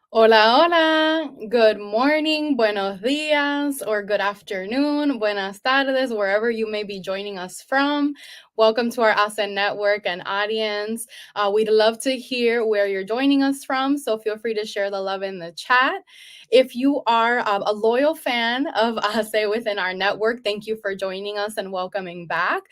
Hola, hola. Good morning, buenos dias, or good afternoon, buenas tardes, wherever you may be joining us from. Welcome to our ASEN network and audience. We'd love to hear where you're joining us from, so feel free to share the love in the chat. If you are a loyal fan of ASE within our network, thank you for joining us and welcoming back.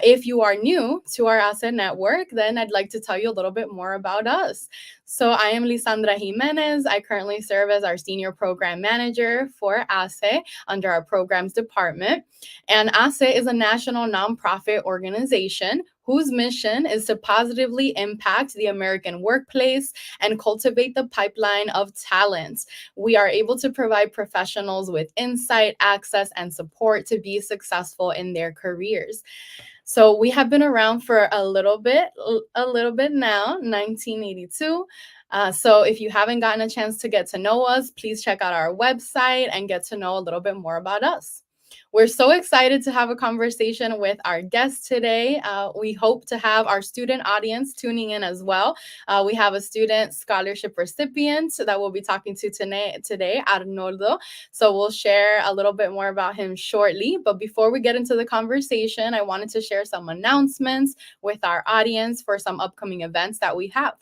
If you are new to our ASEN network, then I'd like to tell you a little bit more about us. So I am Lisandra Jimenez. I currently serve as our Senior Program Manager for HACE under our Programs Department. And HACE is a national nonprofit organization whose mission is to positively impact the American workplace and cultivate the pipeline of talent. We are able to provide professionals with insight, access, and support to be successful in their careers. So we have been around for a little bit now, 1982. So if you haven't gotten a chance to get to know us, please check out our website and get to know a little bit more about us. We're so excited to have a conversation with our guest today. We hope to have our student audience tuning in as well. We have a student scholarship recipient that we'll be talking to today, Arnoldo. So we'll share a little bit more about him shortly. But before we get into the conversation, I wanted to share some announcements with our audience for some upcoming events that we have.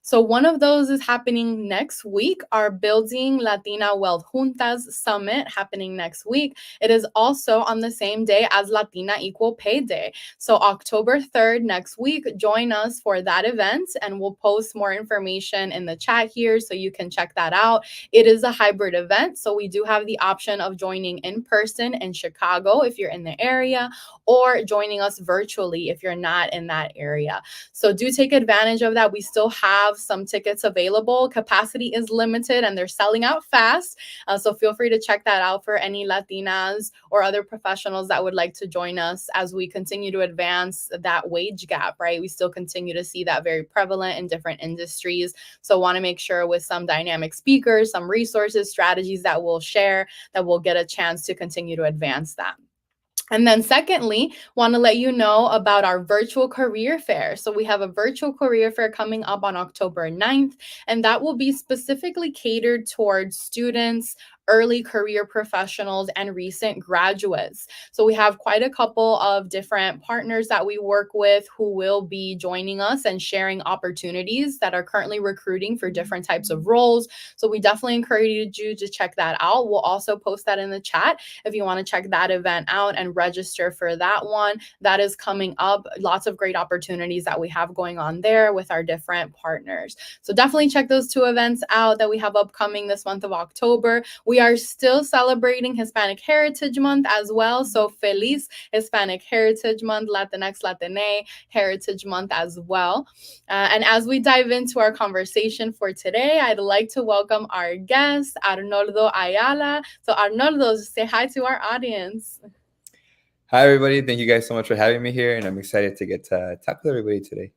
So one of those is happening next week, our Building Latina Wealth Juntas Summit happening next week. It is also on the same day as Latina Equal Pay Day. So October 3rd next week, join us for that event and we'll post more information in the chat here so you can check that out. It is a hybrid event, so we do have the option of joining in person in Chicago if you're in the area, or joining us virtually if you're not in that area. So do take advantage of that. We still have some tickets available. Capacity is limited and they're selling out fast. So feel free to check that out for any Latinas or other professionals that would like to join us as we continue to advance that wage gap, right? We still continue to see that very prevalent in different industries. So want to make sure with some dynamic speakers, some resources, strategies that we'll share, that we'll get a chance to continue to advance that. And then secondly, want to let you know about our virtual career fair. So we have a virtual career fair coming up on October 9th, and that will be specifically catered towards students, early career professionals, and recent graduates. So we have quite a couple of different partners that we work with who will be joining us and sharing opportunities that are currently recruiting for different types of roles. So we definitely encourage you to check that out. We'll also post that in the chat if you want to check that event out and register for that one. That is coming up. Lots of great opportunities that we have going on there with our different partners. So definitely check those two events out that we have upcoming this month of October. We are still celebrating Hispanic Heritage Month as well. So Feliz Hispanic Heritage Month, Latinx, Latine Heritage Month as well. And as we dive into our conversation for today, I'd like to welcome our guest, Arnoldo Ayala. So Arnoldo, say hi to our audience. Hi, everybody. Thank you guys so much for having me here, and I'm excited to get to talk with everybody today.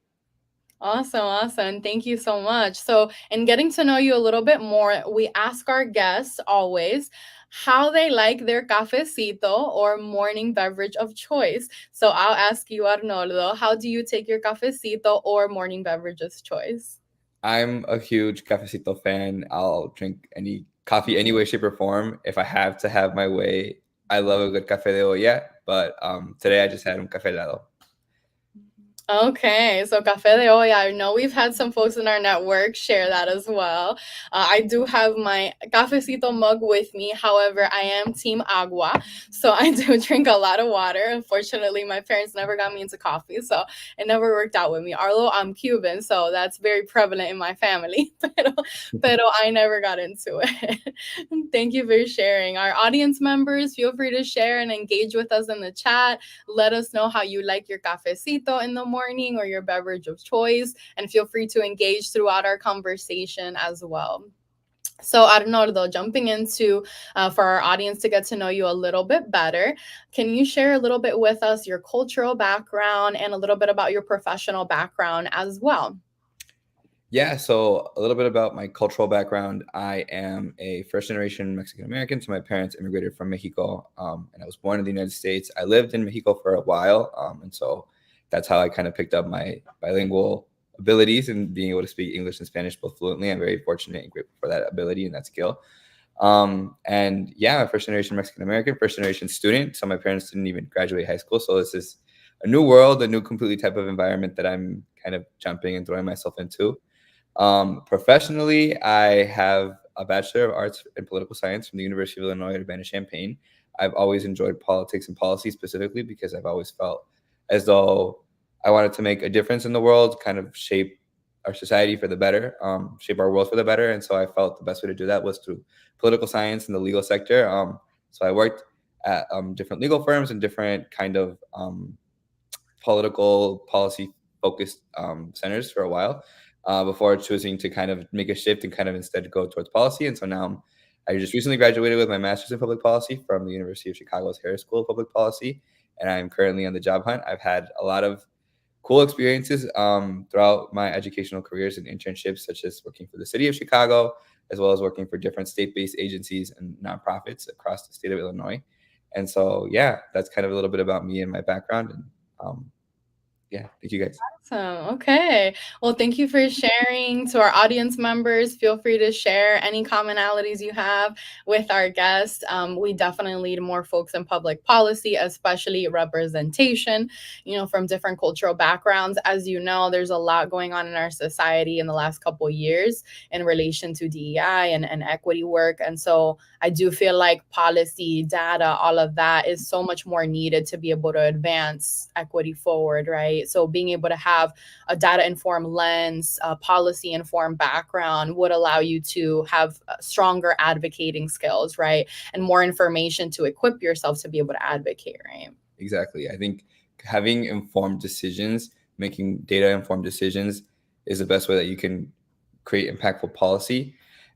Awesome. Thank you so much. So in getting to know you a little bit more, we ask our guests always how they like their cafecito or morning beverage of choice. So I'll ask you, Arnoldo, how do you take your cafecito or morning beverage of choice? I'm a huge Cafecito fan. I'll drink any coffee any way, shape, or form. If I have to have my way, I love a good café de olla, but today I just had un café helado. Okay, so Café de Olla. I know we've had some folks in our network share that as well. I do have my cafecito mug with me. However, I am team agua, so I do drink a lot of water. Unfortunately, my parents never got me into coffee, so it never worked out with me. Although I'm Cuban, so that's very prevalent in my family, pero I never got into it. Thank you for sharing. Our audience members, feel free to share and engage with us in the chat. Let us know how you like your cafecito in the morning or your beverage of choice, and feel free to engage throughout our conversation as well. So Arnoldo, jumping into for our audience to get to know you a little bit better, can you share a little bit with us your cultural background and a little bit about your professional background as well? Yeah, so a little bit about my cultural background. I am a first generation Mexican American. So my parents immigrated from Mexico, and I was born in the United States. I lived in Mexico for a while, and so that's how I kind of picked up my bilingual abilities and being able to speak English and Spanish both fluently. I'm very fortunate and grateful for that ability and that skill. And yeah, I'm a first generation Mexican American, first generation student. So my parents didn't even graduate high school. So this is a new world, a new completely type of environment that I'm kind of jumping and throwing myself into. Professionally, I have a Bachelor of Arts in Political Science from the University of Illinois at Urbana-Champaign. I've always enjoyed politics and policy specifically because I've always felt as though I wanted to make a difference in the world, kind of shape our society for the better, shape our world for the better. And so I felt the best way to do that was through political science and the legal sector. So I worked at different legal firms and different kind of political policy focused centers for a while before choosing to kind of make a shift and kind of instead go towards policy. And so now I just recently graduated with my master's in public policy from the University of Chicago's Harris School of Public Policy, and I'm currently on the job hunt. I've had a lot of cool experiences throughout my educational careers and internships, such as working for the city of Chicago, as well as working for different state-based agencies and nonprofits across the state of Illinois. And so, yeah, that's kind of a little bit about me and my background. And yeah, thank you guys. Awesome. Okay. Well, thank you for sharing. To our audience members, feel free to share any commonalities you have with our guests. We definitely need more folks in public policy, especially representation, from different cultural backgrounds. As you know, there's a lot going on in our society in the last couple of years in relation to DEI and equity work. And so I do feel like policy, data, all of that is so much more needed to be able to advance equity forward, right? So being able to have a data informed lens, a policy informed background would allow you to have stronger advocating skills, right? And more information to equip yourself to be able to advocate, right? Exactly. I think having informed decisions, making data informed decisions is the best way that you can create impactful policy.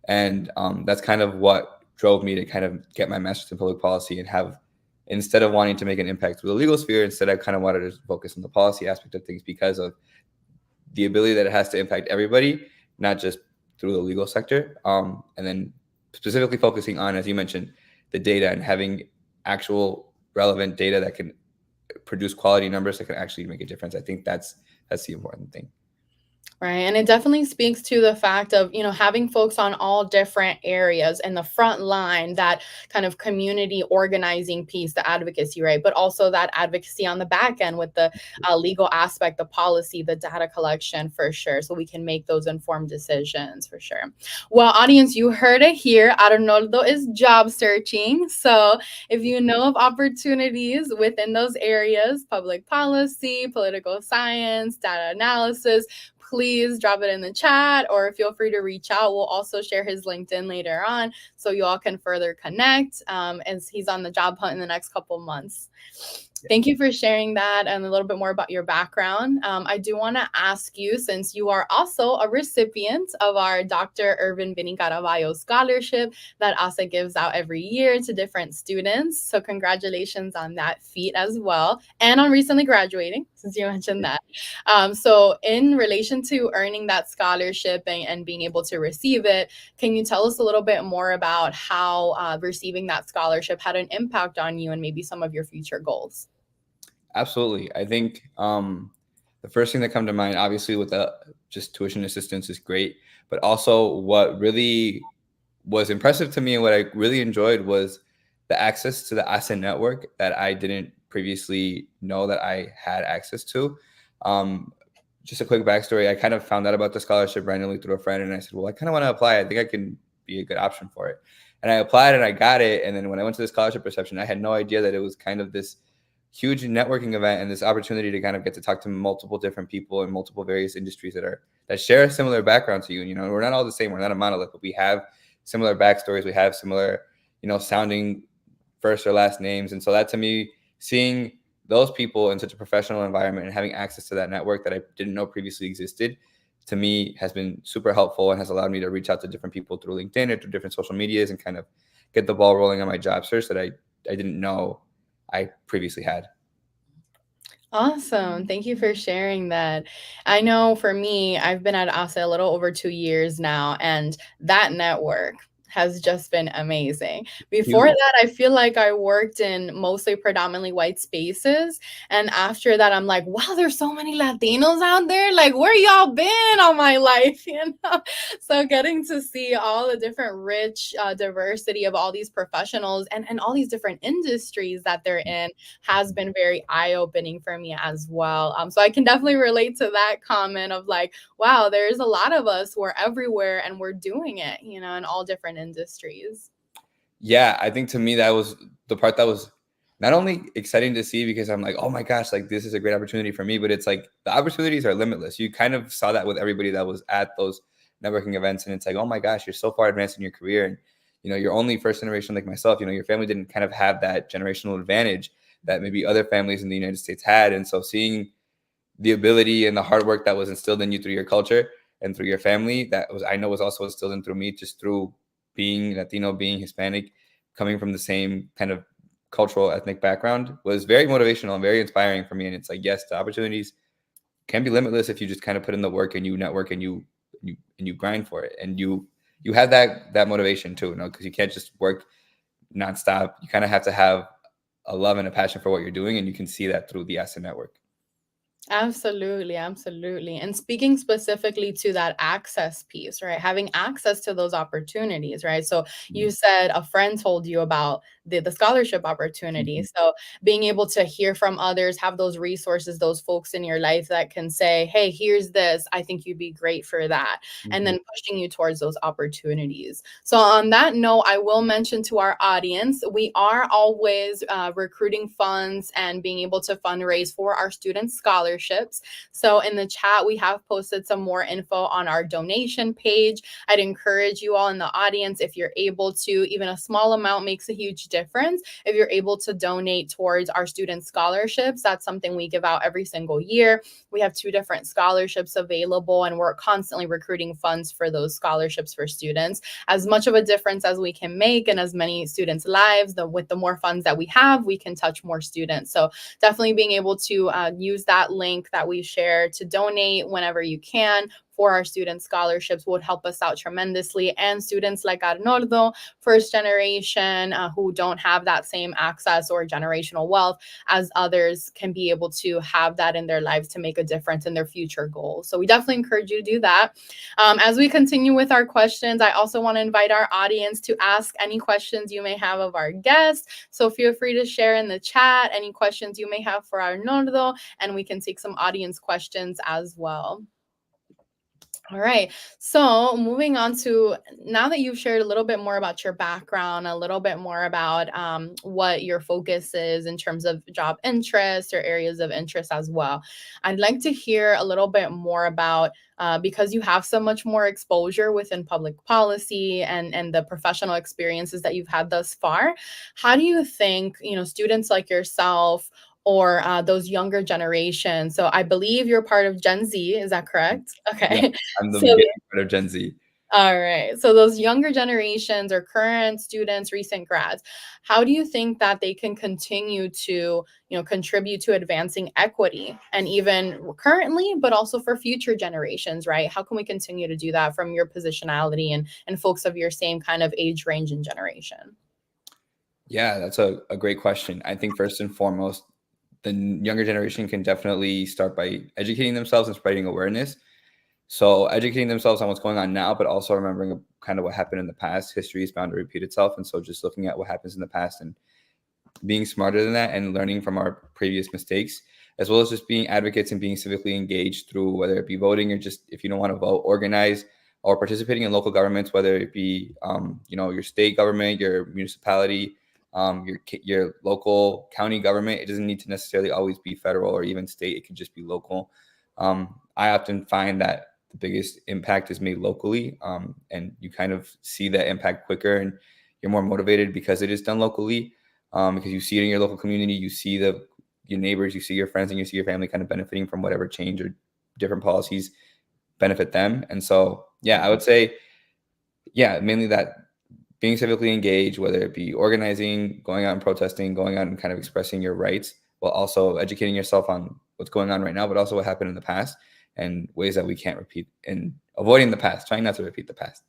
And that's kind of what drove me to kind of get my master's in public policy and have, instead of wanting to make an impact through the legal sphere, instead I kind of wanted to focus on the policy aspect of things because of the ability that it has to impact everybody, not just through the legal sector. And then specifically focusing on, as you mentioned, the data and having actual relevant data that can produce quality numbers that can actually make a difference. I think that's the important thing. Right. And it definitely speaks to the fact of, having folks on all different areas in the front line, that kind of community organizing piece, the advocacy, right? But also that advocacy on the back end with the legal aspect, the policy, the data collection for sure. So we can make those informed decisions for sure. Well, audience, you heard it here. Arnoldo is job searching. So if you know of opportunities within those areas, public policy, political science, data analysis, please drop it in the chat or feel free to reach out. We'll also share his LinkedIn later on so you all can further connect as he's on the job hunt in the next couple months. Thank you for sharing that and a little bit more about your background. I do want to ask you, since you are also a recipient of our Dr. Irvin Vinny Caraballo Scholarship that ASA gives out every year to different students. So congratulations on that feat as well, and on recently graduating, since you mentioned that. So in relation to earning that scholarship and being able to receive it, can you tell us a little bit more about how receiving that scholarship had an impact on you and maybe some of your future goals? Absolutely. I think the first thing that come to mind, obviously, with just tuition assistance is great, but also what really was impressive to me and what I really enjoyed was the access to the ASA network that I didn't previously know that I had access to. Just a quick backstory, I kind of found out about the scholarship randomly through a friend, and I said, well, I kind of want to apply. I think I can be a good option for it. And I applied and I got it. And then when I went to the scholarship reception, I had no idea that it was kind of this huge networking event and this opportunity to kind of get to talk to multiple different people in multiple various industries that share a similar background to you. You know, we're not all the same. We're not a monolith, but we have similar backstories. We have similar, sounding first or last names. And so that, to me, seeing those people in such a professional environment and having access to that network that I didn't know previously existed, to me, has been super helpful and has allowed me to reach out to different people through LinkedIn or through different social medias and kind of get the ball rolling on my job search that I didn't know I previously had. Awesome. Thank you for sharing that. I know for me, I've been at ASA a little over 2 years now, and that network has just been amazing. Before Huge. that, I feel like I worked in mostly predominantly white spaces. And after that, I'm like, wow, there's so many Latinos out there. Like, where y'all been all my life? You know? So getting to see all the different rich diversity of all these professionals and all these different industries that they're in has been very eye opening for me as well. So I can definitely relate to that comment of like, wow, there's a lot of us. We're everywhere and we're doing it, you know, in all different industries. Yeah, I think to me that was the part that was not only exciting to see because I'm like, oh my gosh, like this is a great opportunity for me, but it's like the opportunities are limitless. You kind of saw that with everybody that was at those networking events, and it's like, oh my gosh, you're so far advanced in your career, and you're only first generation like myself. Your family didn't kind of have that generational advantage that maybe other families in the United States had, and so seeing the ability and the hard work that was instilled in you through your culture and through your family that was I know was also instilled in through me just through being Latino, being Hispanic, coming from the same kind of cultural ethnic background was very motivational and very inspiring for me. And it's like, yes, the opportunities can be limitless if you just kind of put in the work and you network and you grind for it and you have that motivation too, because you can't just work nonstop. You kind of have to have a love and a passion for what you're doing, and you can see that through the asset network. Absolutely, absolutely. And speaking specifically to that access piece, right? Having access to those opportunities, right? So you said a friend told you about the scholarship opportunity. Mhm. So being able to hear from others, have those resources, those folks in your life that can say, hey, here's this. I think you'd be great for that. And Mhm. then pushing you towards those opportunities. So on that note, I will mention to our audience, we are always recruiting funds and being able to fundraise for our student scholarships. So in the chat, we have posted some more info on our donation page. I'd encourage you all in the audience, if you're able to, even a small amount makes a huge difference. If you're able to donate towards our student scholarships, that's something we give out every single year. We have 2 different scholarships available, and we're constantly recruiting funds for those scholarships for students. As much of a difference as we can make and as many students' lives, with the more funds that we have, we can touch more students. So definitely being able to use that link that we share to donate whenever you can for our student scholarships would help us out tremendously. And students like Arnoldo, first generation, who don't have that same access or generational wealth as others, can be able to have that in their lives to make a difference in their future goals. So we definitely encourage you to do that. As we continue with our questions, I also want to invite our audience to ask any questions you may have of our guests. So feel free to share in the chat any questions you may have for Arnoldo, and we can take some audience questions as well. All right. So moving on to, now that you've shared a little bit more about your background, a little bit more about what your focus is in terms of job interest or areas of interest as well, I'd like to hear a little bit more about, because you have so much more exposure within public policy and the professional experiences that you've had thus far. How do you think, students like yourself or those younger generations? So I believe you're part of Gen Z, is that correct? Yeah, Okay. I'm the So beginning part of Gen Z. all right. So those younger generations or current students, recent grads, how do you think that they can continue to, contribute to advancing equity and even currently, but also for future generations, right? How can we continue to do that from your positionality and folks of your same kind of age range and generation? Yeah, that's a great question. I think first and foremost, the younger generation can definitely start by educating themselves and spreading awareness. So educating themselves on what's going on now, but also remembering kind of what happened in the past. History is bound to repeat itself. And so just looking at what happens in the past and being smarter than that and learning from our previous mistakes, as well as just being advocates and being civically engaged through whether it be voting or just if you don't want to vote, organize or participating in local governments, whether it be your state government, your municipality, your local county government. It doesn't need to necessarily always be federal or even state. It can just be local. I often find that the biggest impact is made locally, and you kind of see that impact quicker and you're more motivated because it is done locally, because you see it in your local community, you see your neighbors, you see your friends, and you see your family kind of benefiting from whatever change or different policies benefit them. And so, yeah, I would say, yeah, mainly that being civically engaged, whether it be organizing, going out and protesting, going out and kind of expressing your rights, while also educating yourself on what's going on right now, but also what happened in the past and ways that we can't repeat, and avoiding the past, trying not to repeat the past.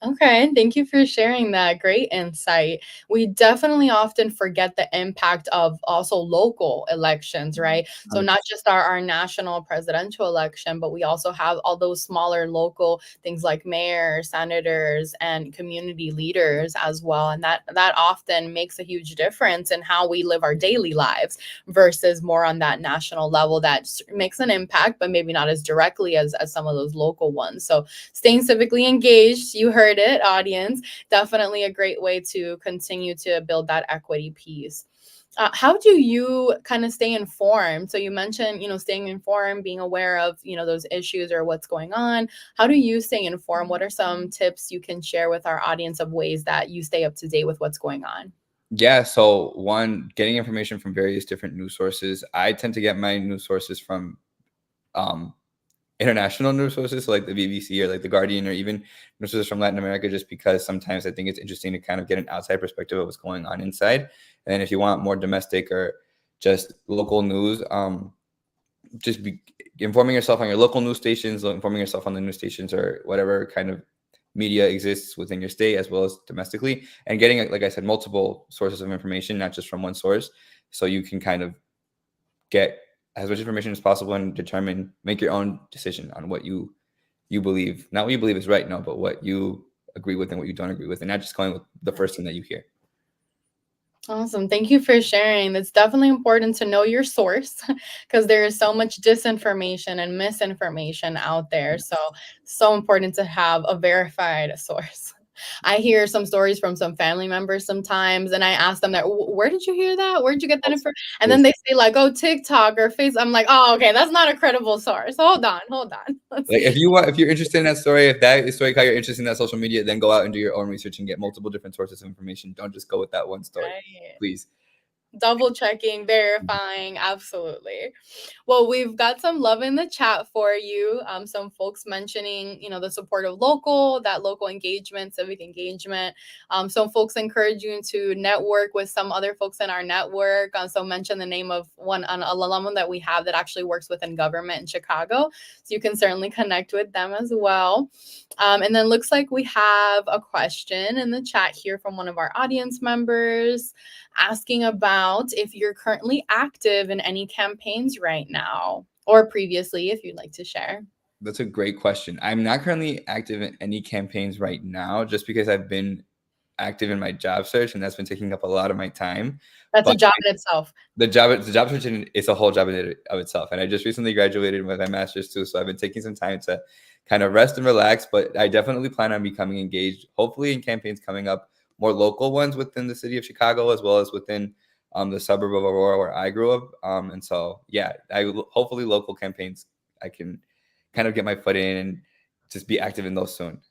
Okay, thank you for sharing that. Great insight. We definitely often forget the impact of also local elections, right? So, not 100%. just our national presidential election, but we also have all those smaller local things like mayors, senators, and community leaders as well. And that often makes a huge difference in how we live our daily lives versus more on that national level that makes an impact, but maybe not as directly as some of those local ones. So, staying civically engaged, you heard it, audience, definitely a great way to continue to build that equity piece. How do you kind of stay informed? So you mentioned, staying informed, being aware of, those issues or what's going on. How do you stay informed? What are some tips you can share with our audience of ways that you stay up to date with what's going on? Yeah, so one, getting information from various different news sources. I tend to get my news sources from um, international news sources, so like the BBC or like the Guardian, or even news sources from Latin America, just because sometimes I think it's interesting to kind of get an outside perspective of what's going on inside. And then if you want more domestic or just local news, just be informing yourself on your local news stations, informing yourself on the news stations or whatever kind of media exists within your state as well as domestically, and getting, like I said, multiple sources of information, not just from one source, so you can kind of get as much information as possible and make your own decision on what you believe, not what you believe is right, no, but what you agree with and what you don't agree with, and not just going with the first thing that you hear. Awesome. Thank you for sharing. It's definitely important to know your source because there is so much disinformation and misinformation out there. So important to have a verified source. I hear some stories from some family members sometimes, and I ask them that, where did you hear that? Where did you get that info? And then they say like, oh, TikTok or Facebook. I'm like, oh, okay, that's not a credible source. Hold on. Let's Like see. if you're interested in that story, if that story caught your interest in that social media, then go out and do your own research and get multiple different sources of information. Don't just go with that one story, Right. please. Double checking, verifying, absolutely. Well, we've got some love in the chat for you. Some folks mentioning, the support of that local engagement, civic engagement. Some folks encourage you to network with some other folks in our network. So mention the name of an alum that we have that actually works within government in Chicago. So you can certainly connect with them as well. And then looks like we have a question in the chat here from one of our audience members asking about if you're currently active in any campaigns right now or previously, if you'd like to share. That's a great question. I'm not currently active in any campaigns right now, just because I've been active in my job search, and that's been taking up a lot of my time. That's a But job in itself. the job search is a whole job in of itself, and I just recently graduated with my master's too, so I've been taking some time to kind of rest and relax. But I definitely plan on becoming engaged, hopefully in campaigns coming up, more local ones within the city of Chicago as well as within the suburb of Aurora where I grew up. And so yeah, hopefully local campaigns I can kind of get my foot in and just be active in those soon.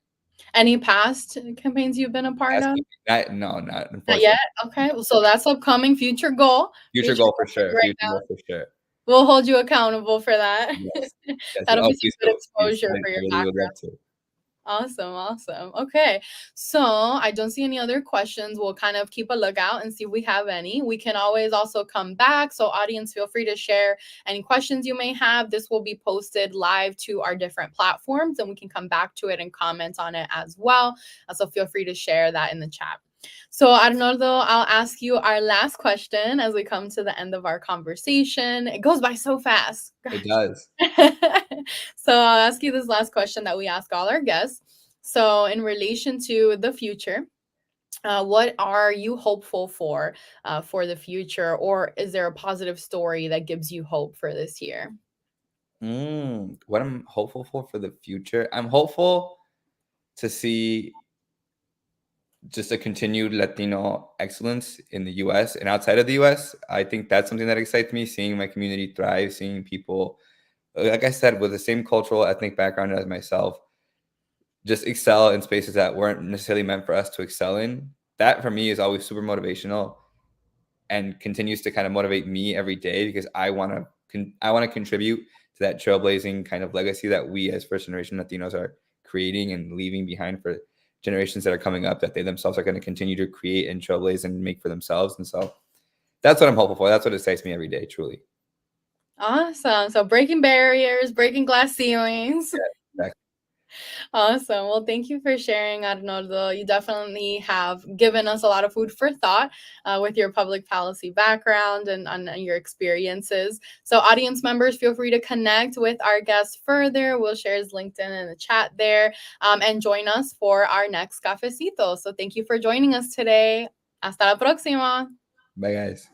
Any past campaigns you've been a part of? No, not Not unfortunately. yet. Okay. So that's upcoming future goal. Future Future goal for goal sure. right Future now. goal for sure. We'll hold you accountable for that. Yes. Yes. That'll Oh, be some please good do. Please. exposure for I your really would love background. to. Awesome. Okay. So I don't see any other questions. We'll kind of keep a lookout and see if we have any. We can always also come back. So, audience, feel free to share any questions you may have. This will be posted live to our different platforms, and we can come back to it and comment on it as well. So, feel free to share that in the chat. So, Arnoldo, I'll ask you our last question as we come to the end of our conversation. It goes by so fast. It does. So I'll ask you this last question that we ask all our guests. So, in relation to the future, what are you hopeful for the future, or is there a positive story that gives you hope for this year? What I'm hopeful for the future. I'm hopeful to see just a continued Latino excellence in the US and outside of the US. I think that's something that excites me, seeing my community thrive, seeing people, like I said, with the same cultural, ethnic background as myself, just excel in spaces that weren't necessarily meant for us to excel in. That for me is always super motivational and continues to kind of motivate me every day, because I want to contribute to that trailblazing kind of legacy that we as first generation Latinos are creating and leaving behind for generations that are coming up, that they themselves are going to continue to create and trailblaze and make for themselves. And so that's what I'm hopeful for. That's what excites me every day, truly. Awesome. So breaking barriers, breaking glass ceilings. Yeah, exactly. Awesome. Well, thank you for sharing, Arnoldo. You definitely have given us a lot of food for thought with your public policy background and your experiences. So, audience members, feel free to connect with our guest further. We'll share his LinkedIn in the chat there and join us for our next cafecito. So, thank you for joining us today. Hasta la próxima. Bye, guys.